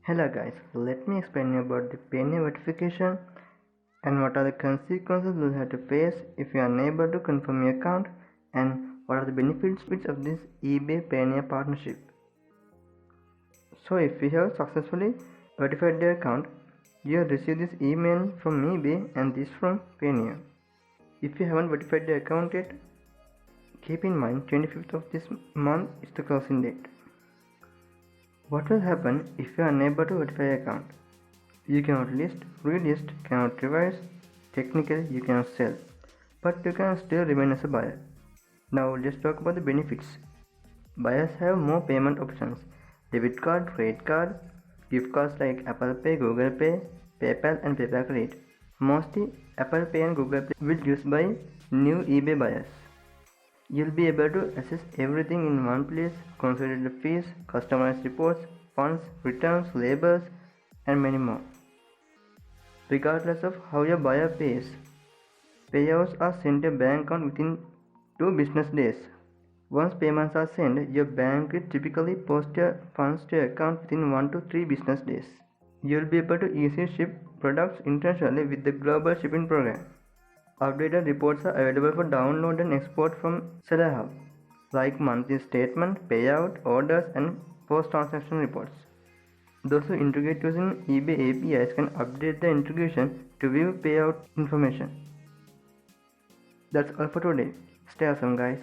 Hello guys, let me explain you about the Payoneer verification and what are the consequences you'll have to face if you are unable to confirm your account and what are the benefits of this eBay Payoneer partnership. So if you have successfully verified your account, you have received this email from eBay and this from Payoneer. If you haven't verified your account yet, keep in mind 25th of this month is the closing date. What will happen if you are unable to verify your account? You cannot list, relist, cannot revise, technically you cannot sell, but you can still remain as a buyer. Now let's talk about the benefits. Buyers have more payment options: debit card, credit card, gift cards like Apple Pay, Google Pay, PayPal and PayPal Credit. Mostly Apple Pay and Google Pay will be used by new eBay buyers. You'll be able to access everything in one place: consolidate fees, customized reports, funds, returns, labels, and many more. Regardless of how your buyer pays, payouts are sent to your bank account within 2 business days. Once payments are sent, your bank will typically post your funds to your account within 1 to 3 business days. You'll be able to easily ship products internationally with the global shipping program. Updated reports are available for download and export from Seller Hub, like monthly statement, payout, orders, and post-transaction reports. Those who integrate using eBay APIs can update the integration to view payout information. That's all for today. Stay awesome, guys.